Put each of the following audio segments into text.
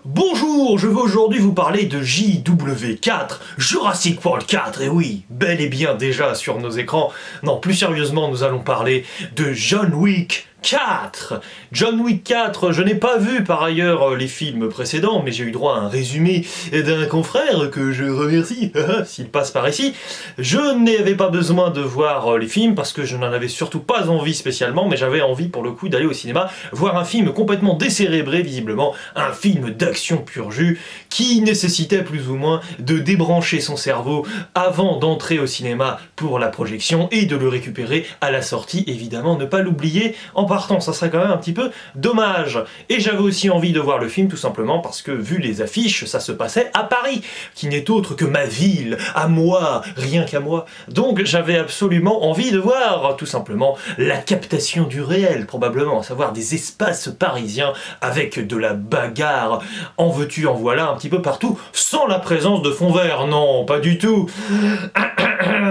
Bonjour, je veux aujourd'hui vous parler de JW4, Jurassic World 4, et oui, bel et bien déjà sur nos écrans. Non, plus sérieusement, nous allons parler de John Wick 4. John Wick 4, je n'ai pas vu par ailleurs les films précédents, mais j'ai eu droit à un résumé d'un confrère que je remercie, s'il passe par ici. Je n'avais pas besoin de voir les films parce que je n'en avais surtout pas envie spécialement, mais j'avais envie pour le coup d'aller au cinéma voir un film complètement décérébré visiblement, un film d'action pur jus qui nécessitait plus ou moins de débrancher son cerveau avant d'entrer au cinéma pour la projection et de le récupérer à la sortie, évidemment, ne pas l'oublier en partant, ça serait quand même un petit peu dommage. Et j'avais aussi envie de voir le film tout simplement parce que vu les affiches, ça se passait à Paris, qui n'est autre que ma ville, à moi, rien qu'à moi. Donc j'avais absolument envie de voir tout simplement la captation du réel, probablement, à savoir des espaces parisiens avec de la bagarre, en veux-tu, en voilà, un petit peu partout, sans la présence de fond vert, non, pas du tout.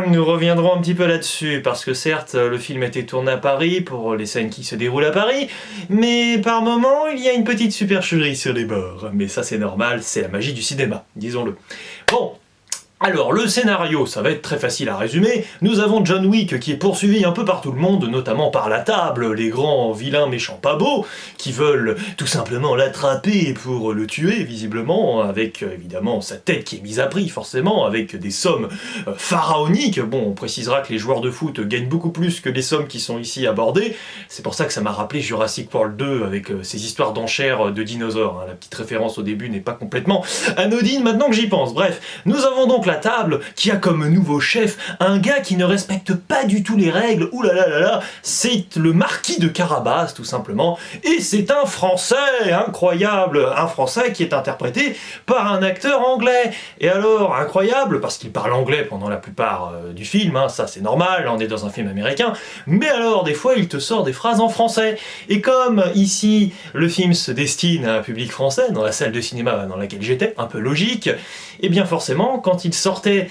Nous reviendrons un petit peu là-dessus, parce que certes, le film a été tourné à Paris pour les scènes qui se déroulent à Paris, mais par moments, il y a une petite supercherie sur les bords. Mais ça c'est normal, c'est la magie du cinéma, disons-le. Bon. Alors, le scénario, ça va être très facile à résumer. Nous avons John Wick qui est poursuivi un peu par tout le monde, notamment par la table, les grands vilains méchants pas beaux, qui veulent tout simplement l'attraper pour le tuer, visiblement, avec évidemment sa tête qui est mise à prix, forcément, avec des sommes pharaoniques. Bon, on précisera que les joueurs de foot gagnent beaucoup plus que les sommes qui sont ici abordées. C'est pour ça que ça m'a rappelé Jurassic World 2, avec ces histoires d'enchères de dinosaures. La petite référence au début n'est pas complètement anodine maintenant que j'y pense. Bref, nous avons donc la table qui a comme nouveau chef un gars qui ne respecte pas du tout les règles, oulalalala, c'est le marquis de Carabas tout simplement, et c'est un Français incroyable, un Français qui est interprété par un acteur anglais. Et alors, incroyable, parce qu'il parle anglais pendant la plupart du film, ça c'est normal, on est dans un film américain, mais alors des fois il te sort des phrases en français, et comme ici le film se destine à un public français, dans la salle de cinéma dans laquelle j'étais, un peu logique, et bien forcément quand il sortait,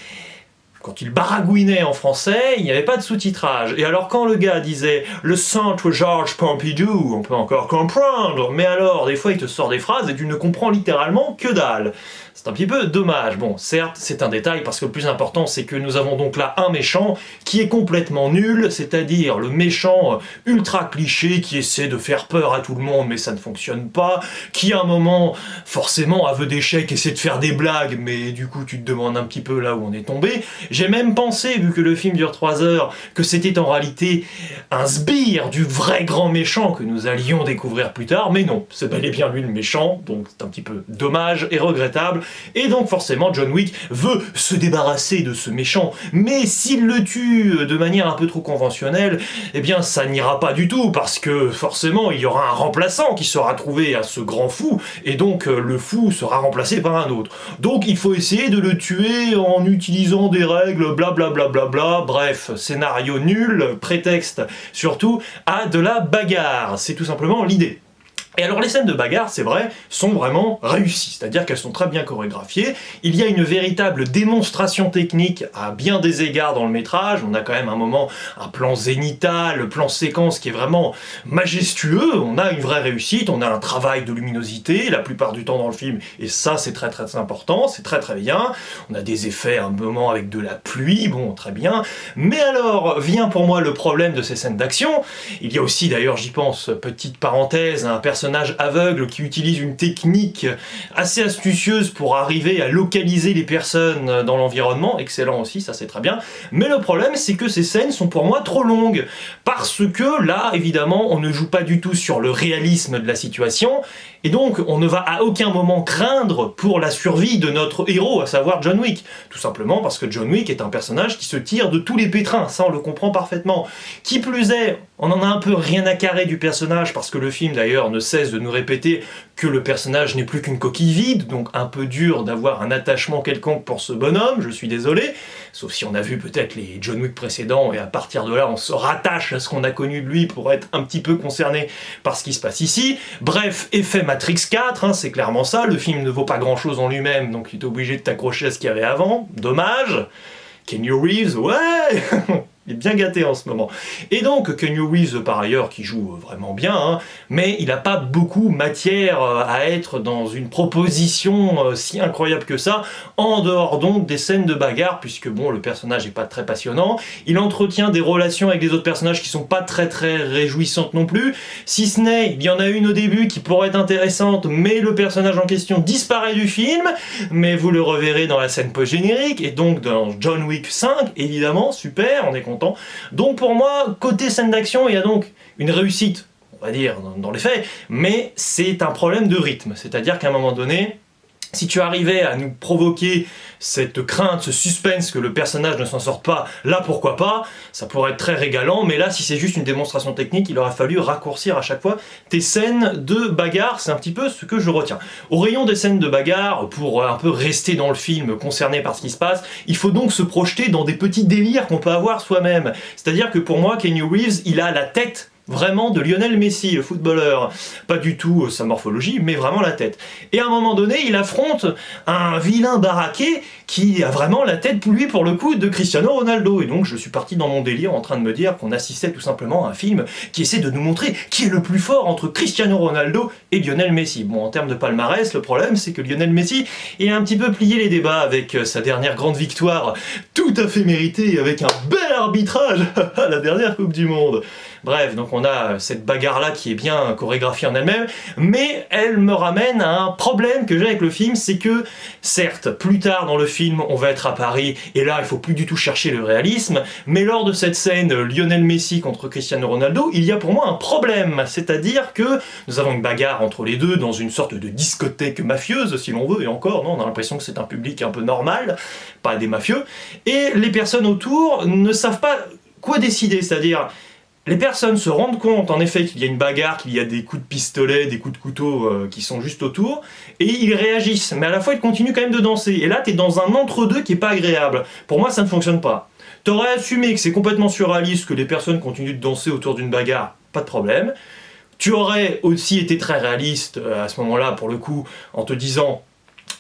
quand il baragouinait en français, il n'y avait pas de sous-titrage. Et alors quand le gars disait « le centre Georges Pompidou », on peut encore comprendre, mais alors des fois il te sort des phrases et tu ne comprends littéralement que dalle. C'est un petit peu dommage. Bon, certes, c'est un détail, parce que le plus important, c'est que nous avons donc là un méchant qui est complètement nul, c'est-à-dire le méchant ultra cliché qui essaie de faire peur à tout le monde, mais ça ne fonctionne pas, qui à un moment, forcément, aveu d'échec, essaie de faire des blagues, mais du coup, tu te demandes un petit peu là où on est tombé. J'ai même pensé, vu que le film dure 3 heures, que c'était en réalité un sbire du vrai grand méchant que nous allions découvrir plus tard, mais non, c'est bel et bien lui le méchant, donc c'est un petit peu dommage et regrettable. Et donc forcément John Wick veut se débarrasser de ce méchant, mais s'il le tue de manière un peu trop conventionnelle, eh bien ça n'ira pas du tout, parce que forcément il y aura un remplaçant qui sera trouvé à ce grand fou, et donc le fou sera remplacé par un autre. Donc il faut essayer de le tuer en utilisant des règles, blablabla, bref, scénario nul, prétexte surtout à de la bagarre, c'est tout simplement l'idée. Et alors les scènes de bagarre, c'est vrai, sont vraiment réussies, c'est-à-dire qu'elles sont très bien chorégraphiées, il y a une véritable démonstration technique à bien des égards dans le métrage, on a quand même un moment, un plan zénithal, plan séquence qui est vraiment majestueux, on a une vraie réussite, on a un travail de luminosité la plupart du temps dans le film, et ça c'est très très important, c'est très très bien, on a des effets un moment avec de la pluie, bon très bien, mais alors vient pour moi le problème de ces scènes d'action, il y a aussi d'ailleurs j'y pense, petite parenthèse, un personnage aveugle qui utilise une technique assez astucieuse pour arriver à localiser les personnes dans l'environnement, excellent aussi, ça c'est très bien, mais le problème c'est que ces scènes sont pour moi trop longues, parce que là évidemment on ne joue pas du tout sur le réalisme de la situation, et donc on ne va à aucun moment craindre pour la survie de notre héros, à savoir John Wick, tout simplement parce que John Wick est un personnage qui se tire de tous les pétrins, ça on le comprend parfaitement. Qui plus est, on en a un peu rien à carrer du personnage, parce que le film d'ailleurs ne cesse de nous répéter que le personnage n'est plus qu'une coquille vide, donc un peu dur d'avoir un attachement quelconque pour ce bonhomme, je suis désolé, sauf si on a vu peut-être les John Wick précédents, et à partir de là on se rattache à ce qu'on a connu de lui pour être un petit peu concerné par ce qui se passe ici. Bref, effet Matrix 4, c'est clairement ça, le film ne vaut pas grand chose en lui-même, donc il est obligé de t'accrocher à ce qu'il y avait avant, dommage. Keanu Reeves, ouais. Il est bien gâté en ce moment. Et donc, Keanu Reeves, par ailleurs, qui joue vraiment bien, hein, mais il n'a pas beaucoup matière à être dans une proposition si incroyable que ça, en dehors donc des scènes de bagarre, puisque bon, le personnage n'est pas très passionnant. Il entretient des relations avec les autres personnages qui sont pas très réjouissantes non plus, si ce n'est, il y en a une au début qui pourrait être intéressante, mais le personnage en question disparaît du film, mais vous le reverrez dans la scène post-générique, et donc dans John Wick 5, évidemment, super, on est content. Donc pour moi, côté scène d'action, il y a donc une réussite, on va dire, dans les faits, mais c'est un problème de rythme. C'est-à-dire qu'à un moment donné, si tu arrivais à nous provoquer cette crainte, ce suspense que le personnage ne s'en sorte pas, là pourquoi pas, ça pourrait être très régalant, mais là si c'est juste une démonstration technique, il aurait fallu raccourcir à chaque fois tes scènes de bagarre, c'est un petit peu ce que je retiens. Au rayon des scènes de bagarre, pour un peu rester dans le film concerné par ce qui se passe, il faut donc se projeter dans des petits délires qu'on peut avoir soi-même. C'est-à-dire que pour moi, Keanu Reeves, il a la tête vraiment de Lionel Messi, le footballeur. Pas du tout sa morphologie, mais vraiment la tête. Et à un moment donné, il affronte un vilain baraqué qui a vraiment la tête, lui, pour le coup, de Cristiano Ronaldo. Et donc, je suis parti dans mon délire en train de me dire qu'on assistait tout simplement à un film qui essaie de nous montrer qui est le plus fort entre Cristiano Ronaldo et Lionel Messi. Bon, en termes de palmarès, le problème, c'est que Lionel Messi, il a un petit peu plié les débats avec sa dernière grande victoire, tout à fait méritée, avec un bel arbitrage à la dernière Coupe du Monde. Bref, donc on a cette bagarre-là qui est bien chorégraphiée en elle-même, mais elle me ramène à un problème que j'ai avec le film, c'est que, certes, plus tard dans le film, on va être à Paris, et là, il faut plus du tout chercher le réalisme, mais lors de cette scène Lionel Messi contre Cristiano Ronaldo, il y a pour moi un problème, c'est-à-dire que nous avons une bagarre entre les deux dans une sorte de discothèque mafieuse, si l'on veut, et encore, non, on a l'impression que c'est un public un peu normal, pas des mafieux, et les personnes autour ne savent pas quoi décider, c'est-à-dire les personnes se rendent compte en effet qu'il y a une bagarre, qu'il y a des coups de pistolet, des coups de couteau qui sont juste autour, et ils réagissent, mais à la fois ils continuent quand même de danser, et là t'es dans un entre-deux qui est pas agréable. Pour moi ça ne fonctionne pas. T'aurais assumé que c'est complètement surréaliste que les personnes continuent de danser autour d'une bagarre, pas de problème. Tu aurais aussi été très réaliste à ce moment-là pour le coup, en te disant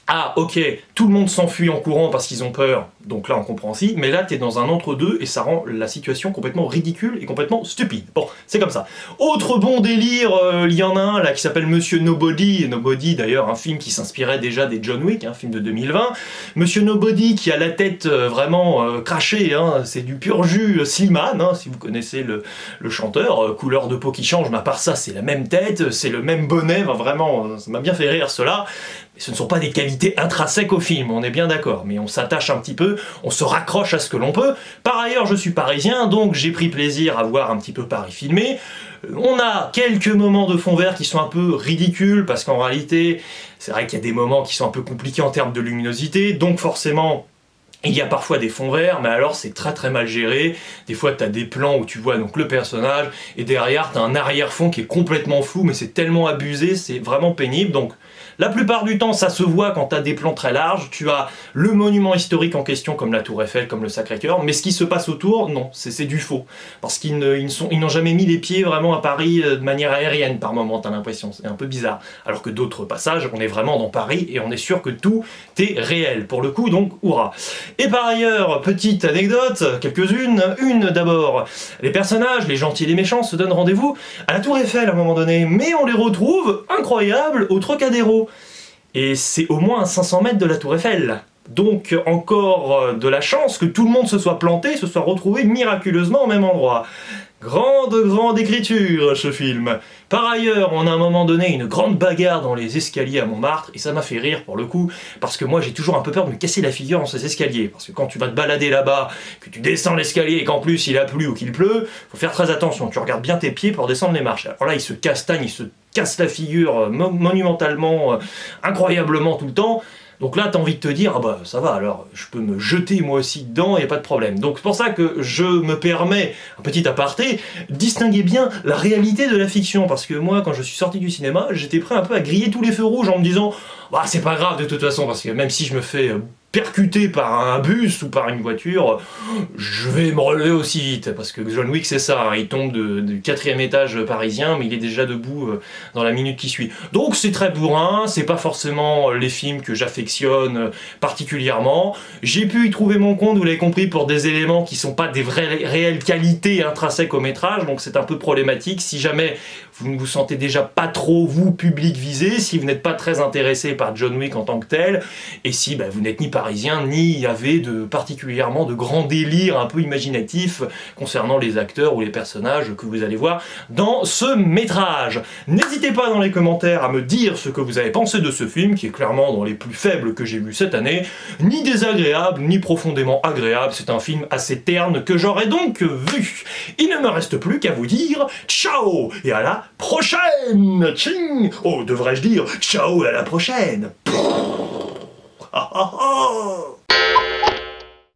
ah ok, tout le monde s'enfuit en courant parce qu'ils ont peur, donc là on comprend aussi, mais là t'es dans un entre-deux et ça rend la situation complètement ridicule et complètement stupide. Bon, c'est comme ça. Autre bon délire, il y en a un là qui s'appelle Monsieur Nobody, Nobody d'ailleurs un film qui s'inspirait déjà des John Wick, un film de 2020. Monsieur Nobody qui a la tête vraiment crachée, hein, c'est du pur jus Slimane, hein, si vous connaissez le chanteur, couleur de peau qui change, mais à part ça c'est la même tête, c'est le même bonnet, vraiment ça m'a bien fait rire cela. Mais ce ne sont pas des qualités intrinsèques au film, on est bien d'accord, mais on s'attache un petit peu, on se raccroche à ce que l'on peut. Par ailleurs, je suis parisien, donc j'ai pris plaisir à voir un petit peu Paris filmé. On a quelques moments de fond vert qui sont un peu ridicules, parce qu'en réalité, c'est vrai qu'il y a des moments qui sont un peu compliqués en termes de luminosité, donc forcément, il y a parfois des fonds verts, mais alors c'est très mal géré. Des fois, t'as des plans où tu vois donc le personnage, et derrière, t'as un arrière-fond qui est complètement flou, mais c'est tellement abusé, c'est vraiment pénible, donc la plupart du temps, ça se voit quand tu as des plans très larges, tu as le monument historique en question, comme la Tour Eiffel, comme le Sacré-Cœur, mais ce qui se passe autour, non, c'est du faux. Parce qu'ils n'ont jamais mis les pieds vraiment à Paris de manière aérienne par moment, t'as l'impression, c'est un peu bizarre. Alors que d'autres passages, on est vraiment dans Paris et on est sûr que tout est réel. Pour le coup, donc, hurrah. Et par ailleurs, petite anecdote, quelques-unes. Une d'abord, les personnages, les gentils et les méchants, se donnent rendez-vous à la Tour Eiffel à un moment donné, mais on les retrouve, incroyable, au Trocadéro. Et c'est au moins à 500 mètres de la Tour Eiffel. Donc encore de la chance que tout le monde se soit planté, se soit retrouvé miraculeusement au même endroit. Grande écriture, ce film. Par ailleurs, on a à un moment donné une grande bagarre dans les escaliers à Montmartre, et ça m'a fait rire pour le coup, parce que moi j'ai toujours un peu peur de me casser la figure dans ces escaliers, parce que quand tu vas te balader là-bas, que tu descends l'escalier et qu'en plus il a plu ou qu'il pleut, faut faire très attention, tu regardes bien tes pieds pour descendre les marches. Alors là, il se castagne, il se casse la figure monumentalement, incroyablement tout le temps. Donc là, t'as envie de te dire, ah bah ça va, alors je peux me jeter moi aussi dedans, y a pas de problème. Donc c'est pour ça que je me permets, un petit aparté, distinguer bien la réalité de la fiction, parce que moi, quand je suis sorti du cinéma, j'étais prêt un peu à griller tous les feux rouges en me disant, bah c'est pas grave de toute façon, parce que même si je me fais percuté par un bus ou par une voiture, je vais me relever aussi vite, parce que John Wick c'est ça, hein, il tombe du 4e étage parisien, mais il est déjà debout dans la minute qui suit. Donc c'est très bourrin, c'est pas forcément les films que j'affectionne particulièrement, j'ai pu y trouver mon compte, vous l'avez compris, pour des éléments qui sont pas des vraies réelles qualités intrinsèques au métrage, donc c'est un peu problématique. Si jamais vous ne vous sentez déjà pas trop, vous, public visé, si vous n'êtes pas très intéressé par John Wick en tant que tel, et si vous n'êtes ni parisien, ni il y avait particulièrement de grands délires un peu imaginatifs concernant les acteurs ou les personnages que vous allez voir dans ce métrage. N'hésitez pas dans les commentaires à me dire ce que vous avez pensé de ce film, qui est clairement dans les plus faibles que j'ai vus cette année, ni désagréable, ni profondément agréable, c'est un film assez terne que j'aurais donc vu. Il ne me reste plus qu'à vous dire ciao et à la prochaine. Tching. Oh, devrais-je dire ciao et à la prochaine. Ah, ah, ah.